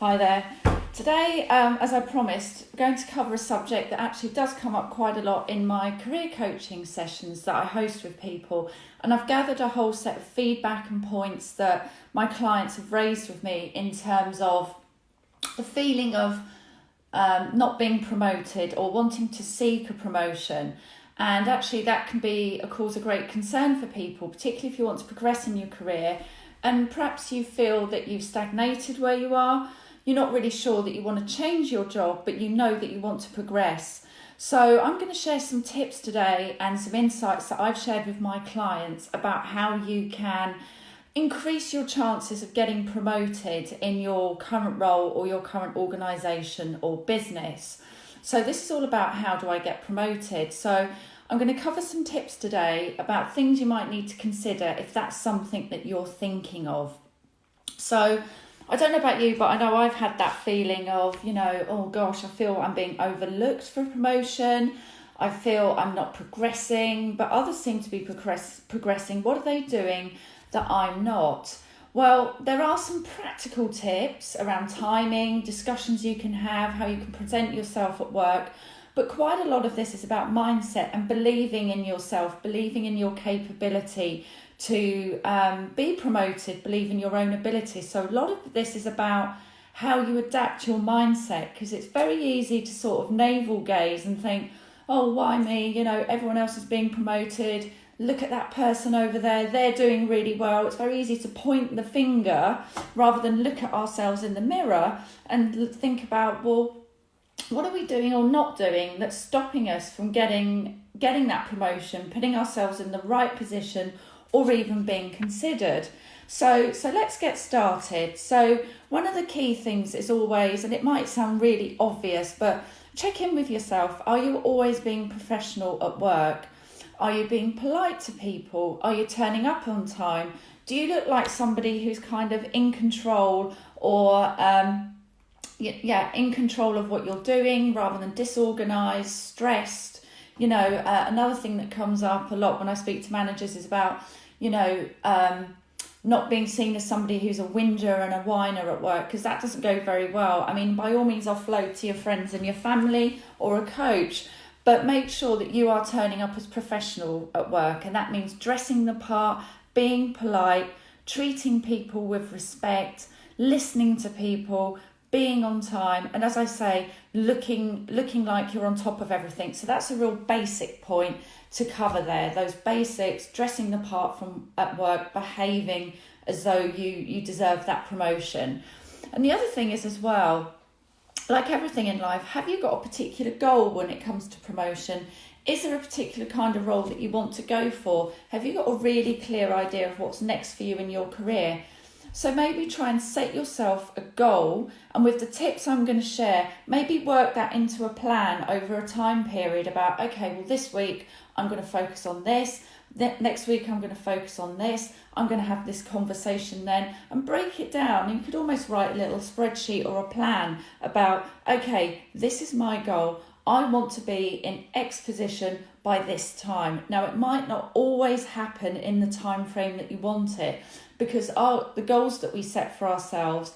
Hi there. Today, as I promised, I'm going to cover a subject that actually does come up quite a lot in my career coaching sessions that I host with people. And I've gathered a whole set of feedback and points that my clients have raised with me in terms of the feeling of not being promoted or wanting to seek a promotion. And actually that can be a cause of great concern for people, particularly if you want to progress in your career and perhaps you feel that you've stagnated where you are. You're not really sure that you want to change your job, but you know that you want to progress. So I'm going to share some tips today and some insights that I've shared with my clients about how you can increase your chances of getting promoted in your current role or your current organisation or business. So this is all about how do I get promoted. So I'm going to cover some tips today about things you might need to consider if that's something that you're thinking of. So I don't know about you, but I know I've had that feeling of, oh gosh, I feel I'm being overlooked for promotion. I feel I'm not progressing, but others seem to be progressing. What are they doing that I'm not? Well, there are some practical tips around timing, discussions you can have, how you can present yourself at work. But quite a lot of this is about mindset and believing in yourself, believing in your capability to be promoted, believe in your own ability. So a lot of this is about how you adapt your mindset, because it's very easy to sort of navel gaze and think, oh, why me? Everyone else is being promoted. Look at that person over there. They're doing really well. It's very easy to point the finger rather than look at ourselves in the mirror and think about, well, what are we doing or not doing that's stopping us from getting that promotion, putting ourselves in the right position, or even being considered? So let's get started. So one of the key things is always, and it might sound really obvious, but check in with yourself. Are you always being professional at work? Are you being polite to people? Are you turning up on time? Do you look like somebody who's kind of in control or in control of what you're doing rather than disorganized, stressed? Another thing that comes up a lot when I speak to managers is about, not being seen as somebody who's a whinger and a whiner at work, because that doesn't go very well. I mean, by all means, offload to your friends and your family or a coach, but make sure that you are turning up as professional at work. And that means dressing the part, being polite, treating people with respect, listening to people, being on time, and as I say, looking like you're on top of everything. So that's a real basic point to cover there. Those basics, dressing the part from at work, behaving as though you deserve that promotion. And the other thing is as well, like everything in life, have you got a particular goal when it comes to promotion? Is there a particular kind of role that you want to go for? Have you got a really clear idea of what's next for you in your career? So maybe try and set yourself a goal, and with the tips I'm going to share, maybe work that into a plan over a time period about, okay, well, this week I'm going to focus on this, next week I'm going to focus on this, I'm going to have this conversation then, and break it down. You could almost write a little spreadsheet or a plan about, okay, this is my goal. I want to be in X position by this time. Now, it might not always happen in the time frame that you want it, because the goals that we set for ourselves,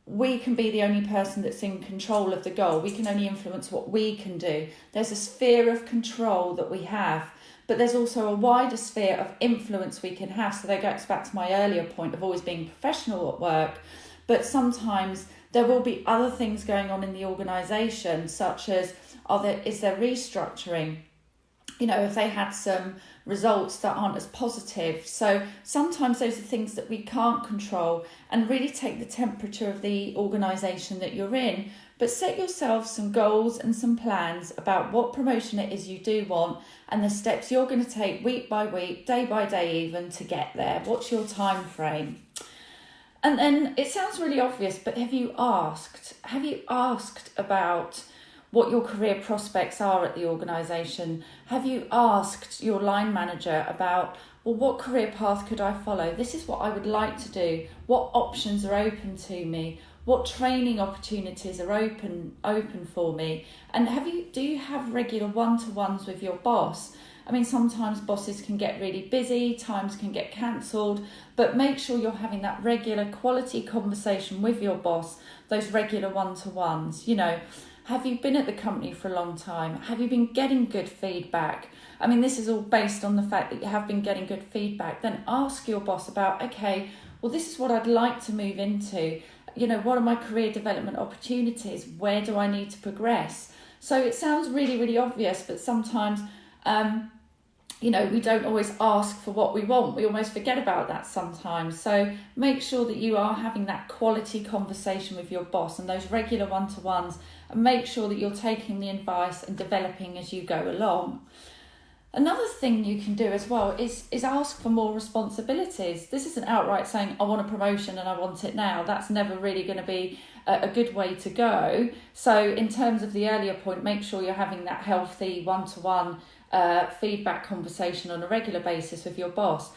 we can be the only person that's in control of the goal. We can only influence what we can do. There's a sphere of control that we have, but there's also a wider sphere of influence we can have. So that goes back to my earlier point of always being professional at work, but sometimes there will be other things going on in the organisation, such as, is there restructuring? If they had some results that aren't as positive. So sometimes those are things that we can't control, and really take the temperature of the organisation that you're in. But set yourself some goals and some plans about what promotion it is you do want, and the steps you're going to take week by week, day by day even, to get there. What's your time frame? And then it sounds really obvious, but have you asked about what your career prospects are at the organisation? Have you asked your line manager about, well, what career path could I follow? This is what I would like to do. What options are open to me? What training opportunities are open for me? And do you have regular one-to-ones with your boss? I mean, sometimes bosses can get really busy, times can get cancelled, but make sure you're having that regular quality conversation with your boss, those regular one-to-ones. You know, have you been at the company for a long time? Have you been getting good feedback? I mean, this is all based on the fact that you have been getting good feedback. Then ask your boss about, okay, well, this is what I'd like to move into. You know, what are my career development opportunities? Where do I need to progress? So it sounds really, really obvious, but sometimes, you know, we don't always ask for what we want. We almost forget about that sometimes. So make sure that you are having that quality conversation with your boss and those regular one-to-ones, and make sure that you're taking the advice and developing as you go along. Another thing you can do as well is ask for more responsibilities. This isn't outright saying, I want a promotion and I want it now. That's never really going to be a good way to go. So in terms of the earlier point, make sure you're having that healthy one-to-one feedback conversation on a regular basis with your boss.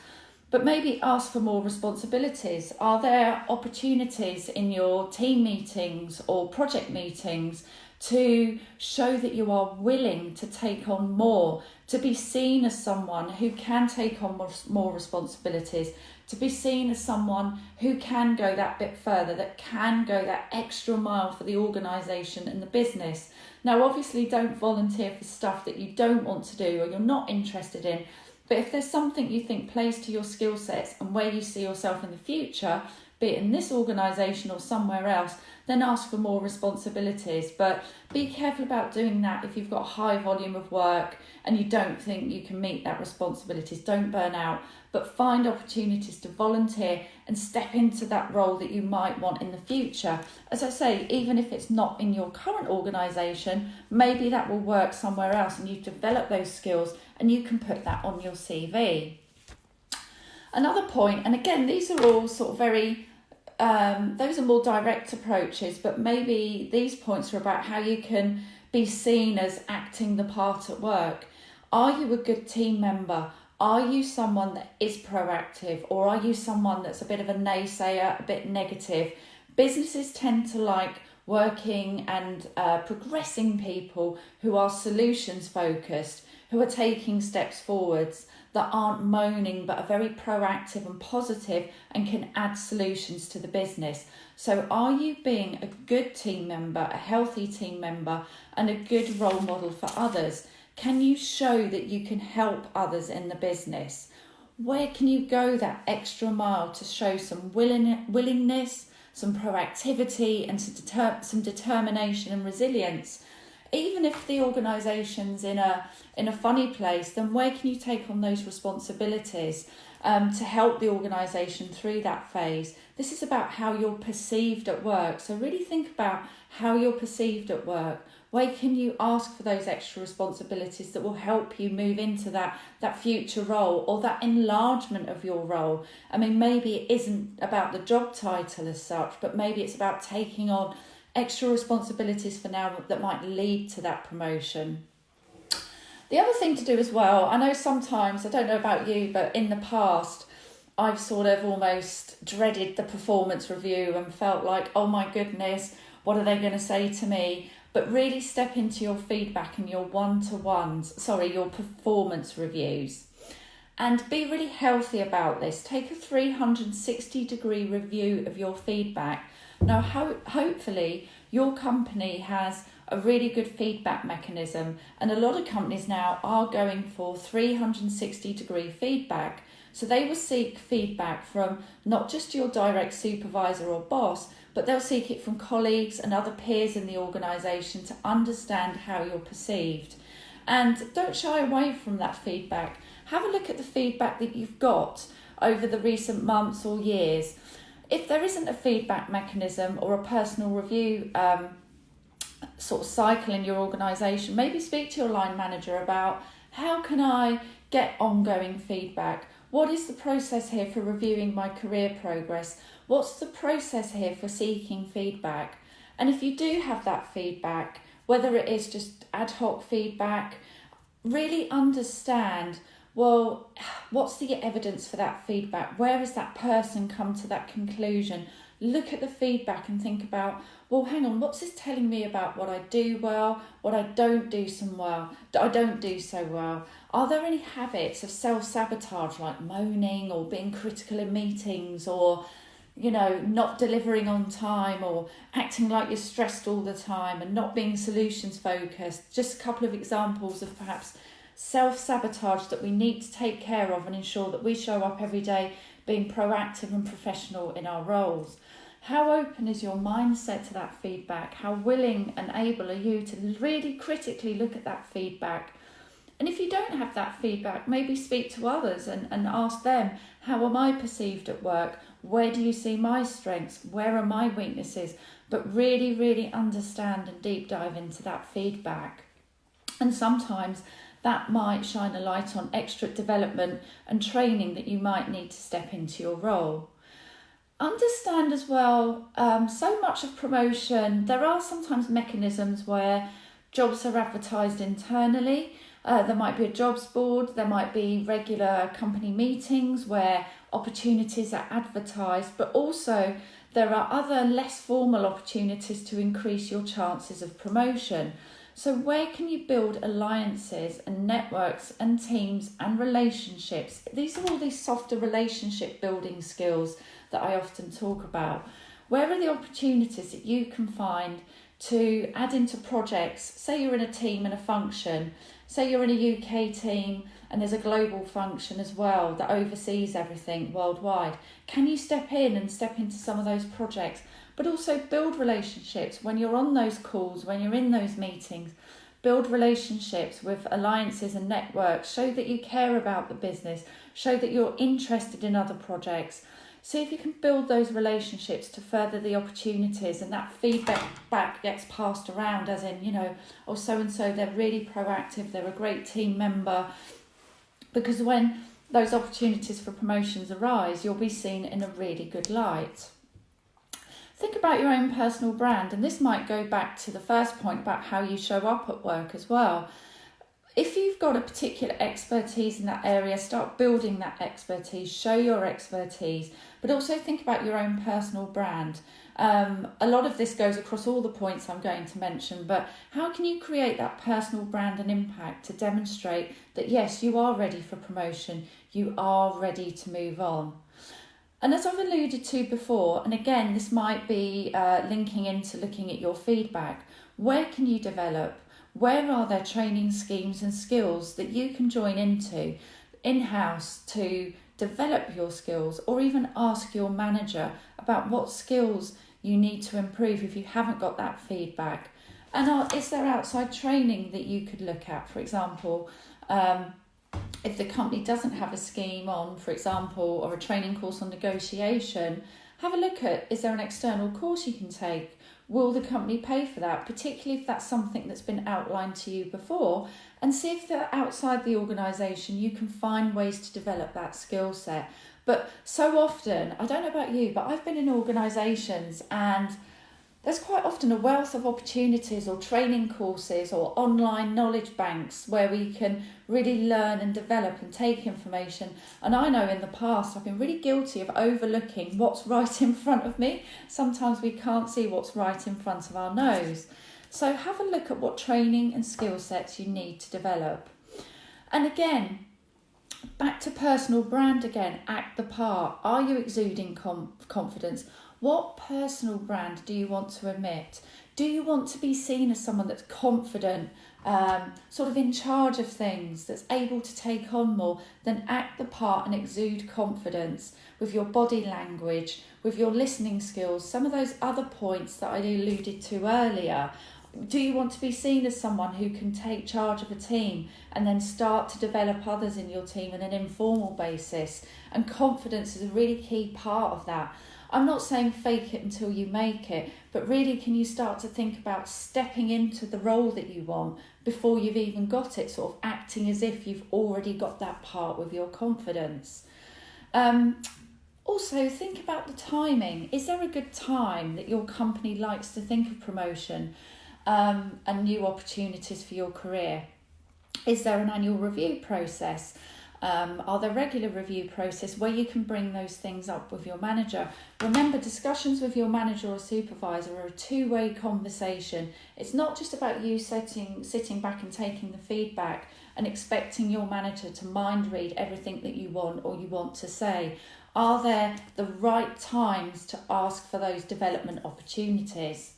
But maybe ask for more responsibilities. Are there opportunities in your team meetings or project meetings to show that you are willing to take on more, to be seen as someone who can take on more responsibilities, to be seen as someone who can go that bit further, that can go that extra mile for the organisation and the business? Now, obviously, don't volunteer for stuff that you don't want to do or you're not interested in. But if there's something you think plays to your skill sets and where you see yourself in the future, be it in this organisation or somewhere else, then ask for more responsibilities. But be careful about doing that if you've got a high volume of work and you don't think you can meet that responsibilities. Don't burn out, but find opportunities to volunteer and step into that role that you might want in the future. As I say, even if it's not in your current organisation, maybe that will work somewhere else and you've developed those skills and you can put that on your CV. Another point, and again, these are all sort of very those are more direct approaches, but maybe these points are about how you can be seen as acting the part at work. Are you a good team member? Are you someone that is proactive, or are you someone that's a bit of a naysayer, a bit negative? Businesses tend to like working and progressing people who are solutions focused, who are taking steps forwards, that aren't moaning but are very proactive and positive and can add solutions to the business. So are you being a good team member, a healthy team member, and a good role model for others? Can you show that you can help others in the business? Where can you go that extra mile to show some willingness, some proactivity, and some determination and resilience? Even if the organisation's in a funny place, then where can you take on those responsibilities to help the organisation through that phase? This is about how you're perceived at work. So really think about how you're perceived at work. Where can you ask for those extra responsibilities that will help you move into that future role or that enlargement of your role? I mean, maybe it isn't about the job title as such, but maybe it's about taking on extra responsibilities for now that might lead to that promotion. The other thing to do as well, I know sometimes, I don't know about you, but in the past, I've sort of almost dreaded the performance review and felt like, oh my goodness, what are they going to say to me? But really step into your feedback and your your performance reviews. And be really healthy about this. Take a 360-degree review of your feedback. Now, hopefully, your company has a really good feedback mechanism, and a lot of companies now are going for 360-degree feedback. So they will seek feedback from not just your direct supervisor or boss, but they'll seek it from colleagues and other peers in the organisation to understand how you're perceived. And don't shy away from that feedback. Have a look at the feedback that you've got over the recent months or years. If there isn't a feedback mechanism or a personal review sort of cycle in your organisation, maybe speak to your line manager about how can I get ongoing feedback? What is the process here for reviewing my career progress? What's the process here for seeking feedback? And if you do have that feedback, whether it is just ad hoc feedback, really understand Well, what's the evidence for that feedback? Where has that person come to that conclusion? Look at the feedback and think about, well, hang on, what's this telling me about what I do well, what I don't do so well? Are there any habits of self-sabotage, like moaning or being critical in meetings, or not delivering on time, or acting like you're stressed all the time and not being solutions focused? Just a couple of examples of perhaps self-sabotage that we need to take care of and ensure that we show up every day being proactive and professional in our roles. How open is your mindset to that feedback? How willing and able are you to really critically look at that feedback? And if you don't have that feedback, maybe speak to others and ask them, how am I perceived at work? Where do you see my strengths? Where are my weaknesses? But really, really understand and deep dive into that feedback. And sometimes that might shine a light on extra development and training that you might need to step into your role. Understand as well, so much of promotion, there are sometimes mechanisms where jobs are advertised internally. There might be a jobs board, there might be regular company meetings where opportunities are advertised, but also there are other less formal opportunities to increase your chances of promotion. So where can you build alliances and networks and teams and relationships? These are all these softer relationship building skills that I often talk about. Where are the opportunities that you can find to add into projects? Say you're in a team and a function, say you're in a UK team and there's a global function as well that oversees everything worldwide. Can you step into some of those projects? But also build relationships when you're on those calls, when you're in those meetings. Build relationships with alliances and networks. Show that you care about the business. Show that you're interested in other projects. See if you can build those relationships to further the opportunities, and that feedback gets passed around, as in, oh, so-and-so, they're really proactive, they're a great team member. Because when those opportunities for promotions arise, you'll be seen in a really good light. Think about your own personal brand, and this might go back to the first point about how you show up at work as well. If you've got a particular expertise in that area, start building that expertise, show your expertise, but also think about your own personal brand. A lot of this goes across all the points I'm going to mention, but how can you create that personal brand and impact to demonstrate that yes, you are ready for promotion, you are ready to move on? And as I've alluded to before, and again, this might be linking into looking at your feedback, where can you develop? Where are there training schemes and skills that you can join into in-house to develop your skills, or even ask your manager about what skills you need to improve if you haven't got that feedback? And is there outside training that you could look at? For example, if the company doesn't have a scheme on, for example, or a training course on negotiation, have a look at, is there an external course you can take? Will the company pay for that, particularly if that's something that's been outlined to you before? And see if they're outside the organisation, you can find ways to develop that skill set. But so often, I don't know about you, but I've been in organisations and there's quite often a wealth of opportunities or training courses or online knowledge banks where we can really learn and develop and take information. And I know in the past I've been really guilty of overlooking what's right in front of me. Sometimes we can't see what's right in front of our nose. So have a look at what training and skill sets you need to develop. And again, back to personal brand again, act the part. Are you exuding confidence? What personal brand do you want to emit? Do you want to be seen as someone that's confident, sort of in charge of things, that's able to take on more? Then act the part and exude confidence with your body language, with your listening skills, some of those other points that I alluded to earlier. Do you want to be seen as someone who can take charge of a team and then start to develop others in your team on an informal basis? And confidence is a really key part of that. I'm not saying fake it until you make it, but really can you start to think about stepping into the role that you want before you've even got it, sort of acting as if you've already got that part with your confidence. Also, think about the timing. Is there a good time that your company likes to think of promotion and new opportunities for your career? Is there an annual review process? Are there regular review process where you can bring those things up with your manager? Remember, discussions with your manager or supervisor are a two-way conversation. It's not just about you sitting back and taking the feedback and expecting your manager to mind read everything that you want or you want to say. Are there the right times to ask for those development opportunities?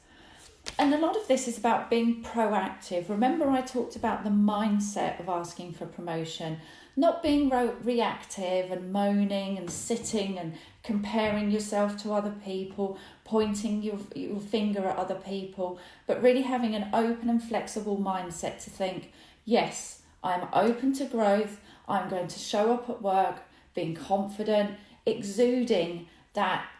And a lot of this is about being proactive. Remember, I talked about the mindset of asking for promotion, not being reactive and moaning and sitting and comparing yourself to other people, pointing your finger at other people, but really having an open and flexible mindset to think, yes, I'm open to growth. I'm going to show up at work, being confident, exuding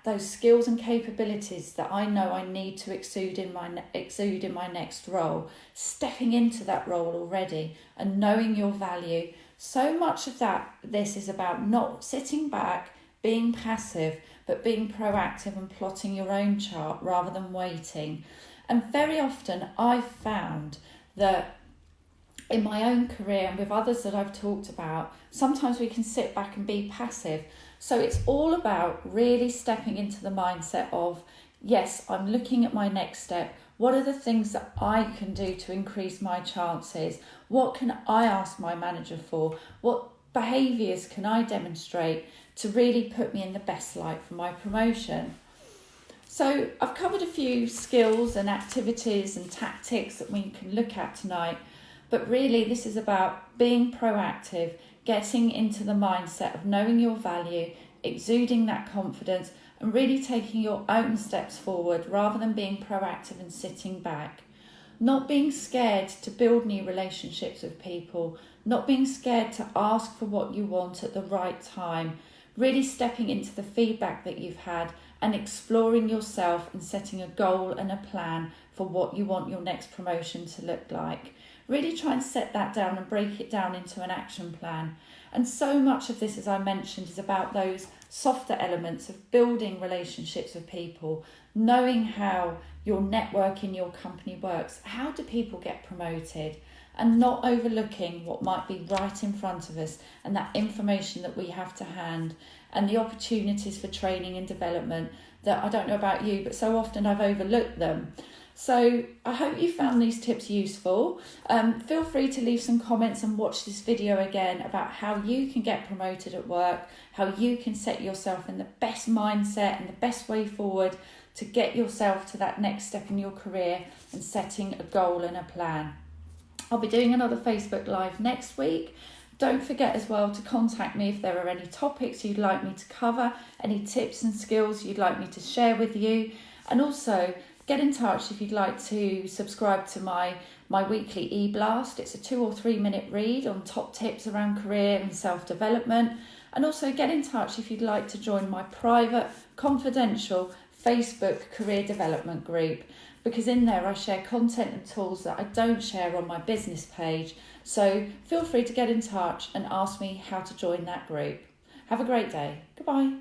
those skills and capabilities that I know I need to exude in my next role, stepping into that role already and knowing your value. So much of this is about not sitting back, being passive, but being proactive and plotting your own chart rather than waiting. And very often I've found that in my own career and with others that I've talked about, sometimes we can sit back and be passive. So it's all about really stepping into the mindset of, yes, I'm looking at my next step. What are the things that I can do to increase my chances? What can I ask my manager for? What behaviours can I demonstrate to really put me in the best light for my promotion? So I've covered a few skills and activities and tactics that we can look at tonight. But really, this is about being proactive, getting into the mindset of knowing your value, exuding that confidence, and really taking your own steps forward rather than being proactive and sitting back. Not being scared to build new relationships with people, not being scared to ask for what you want at the right time, really stepping into the feedback that you've had and exploring yourself and setting a goal and a plan for what you want your next promotion to look like. Really try and set that down and break it down into an action plan. And so much of this, as I mentioned, is about those softer elements of building relationships with people, knowing how your network in your company works. How do people get promoted? And not overlooking what might be right in front of us and that information that we have to hand and the opportunities for training and development that, I don't know about you, but so often I've overlooked them. So I hope you found these tips useful. Feel free to leave some comments and watch this video again about how you can get promoted at work, how you can set yourself in the best mindset and the best way forward to get yourself to that next step in your career and setting a goal and a plan. I'll be doing another Facebook Live next week. Don't forget as well to contact me if there are any topics you'd like me to cover, any tips and skills you'd like me to share with you, and also get in touch if you'd like to subscribe to my weekly e-blast. It's a 2 or 3 minute read on top tips around career and self-development. And also get in touch if you'd like to join my private, confidential Facebook career development group, because in there I share content and tools that I don't share on my business page. So feel free to get in touch and ask me how to join that group. Have a great day. Goodbye.